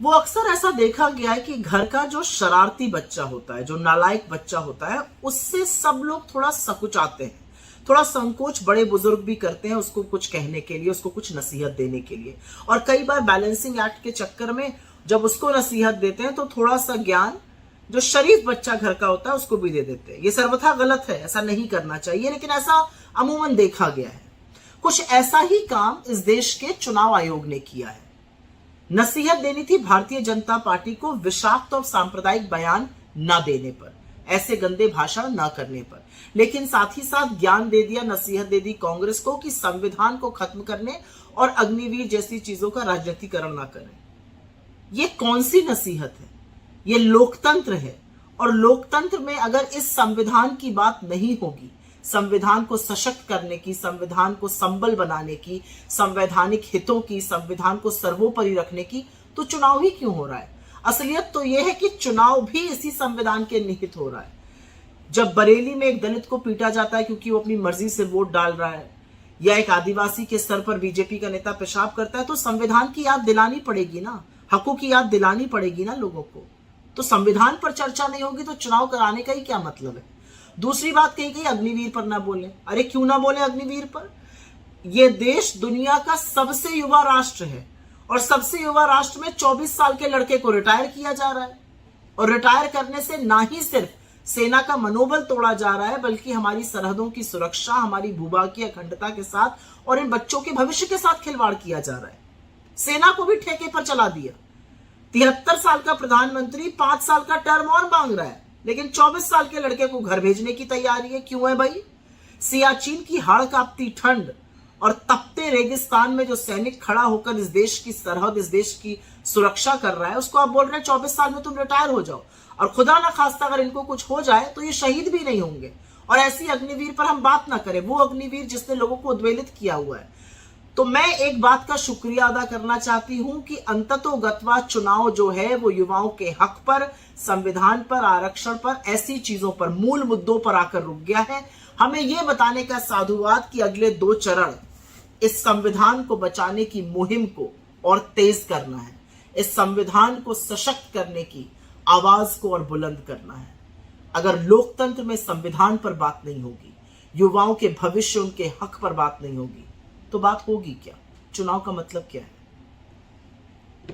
वो अक्सर ऐसा देखा गया है कि घर का जो शरारती बच्चा होता है, जो नालायक बच्चा होता है, उससे सब लोग थोड़ा सकुचाते हैं, थोड़ा संकोच बड़े बुजुर्ग भी करते हैं उसको कुछ कहने के लिए, उसको कुछ नसीहत देने के लिए। और कई बार बैलेंसिंग एक्ट के चक्कर में जब उसको नसीहत देते हैं तो थोड़ा सा ज्ञान जो शरीफ बच्चा घर का होता है उसको भी दे देते हैं। ये सर्वथा गलत है, ऐसा नहीं करना चाहिए, लेकिन ऐसा अमूमन देखा गया है। कुछ ऐसा ही काम इस देश के चुनाव आयोग ने किया है। नसीहत देनी थी भारतीय जनता पार्टी को विषाक्त और सांप्रदायिक बयान न देने पर, ऐसे गंदे भाषण न करने पर, लेकिन साथ ही साथ ज्ञान दे दिया, नसीहत दे दी कांग्रेस को कि संविधान को खत्म करने और अग्निवीर जैसी चीजों का राजनीतिकरण ना करें। ये कौन सी नसीहत है? ये लोकतंत्र है, और लोकतंत्र में अगर इस संविधान की बात नहीं होगी, संविधान को सशक्त करने की, संविधान को संबल बनाने की, संवैधानिक हितों की, संविधान को सर्वोपरि रखने की, तो चुनाव ही क्यों हो रहा है? असलियत तो यह है कि चुनाव भी इसी संविधान के निहित हो रहा है। जब बरेली में एक दलित को पीटा जाता है क्योंकि वो अपनी मर्जी से वोट डाल रहा है, या एक आदिवासी के सर पर बीजेपी का नेता पेशाब करता है, तो संविधान की याद दिलानी पड़ेगी ना, हकों की याद दिलानी पड़ेगी ना लोगों को। तो संविधान पर चर्चा नहीं होगी तो चुनाव कराने का ही क्या मतलब है? दूसरी बात कही गई अग्निवीर पर ना बोले। अरे क्यों ना बोले अग्निवीर पर? यह देश दुनिया का सबसे युवा राष्ट्र है, और सबसे युवा राष्ट्र में 24 साल के लड़के को रिटायर किया जा रहा है। और रिटायर करने से ना ही सिर्फ सेना का मनोबल तोड़ा जा रहा है, बल्कि हमारी सरहदों की सुरक्षा, हमारी भूभाग की अखंडता के साथ और इन बच्चों के भविष्य के साथ खिलवाड़ किया जा रहा है। सेना को भी ठेके पर चला दिया। 73 साल का प्रधानमंत्री 5 साल का टर्म और मांग रहा है, लेकिन 24 साल के लड़के को घर भेजने की तैयारी है। क्यों है भाई? सियाचिन की हाड़ कांपती ठंड और तपते रेगिस्तान में जो सैनिक खड़ा होकर इस देश की सरहद, इस देश की सुरक्षा कर रहा है, उसको आप बोल रहे हैं 24 साल में तुम रिटायर हो जाओ। और खुदा ना खास्ता अगर इनको कुछ हो जाए तो ये शहीद भी नहीं होंगे। और ऐसी अग्निवीर पर हम बात ना करें, वो अग्निवीर जिसने लोगों को उद्वेलित किया हुआ है। तो मैं एक बात का शुक्रिया अदा करना चाहती हूं कि अंततोगत्वा चुनाव जो है वो युवाओं के हक पर, संविधान पर, आरक्षण पर, ऐसी चीजों पर, मूल मुद्दों पर आकर रुक गया है। हमें यह बताने का साधुवाद कि अगले 2 चरण इस संविधान को बचाने की मुहिम को और तेज करना है, इस संविधान को सशक्त करने की आवाज को और बुलंद करना है। अगर लोकतंत्र में संविधान पर बात नहीं होगी, युवाओं के भविष्य, उनके हक पर बात नहीं होगी, तो बात होगी क्या? चुनाव का मतलब क्या है?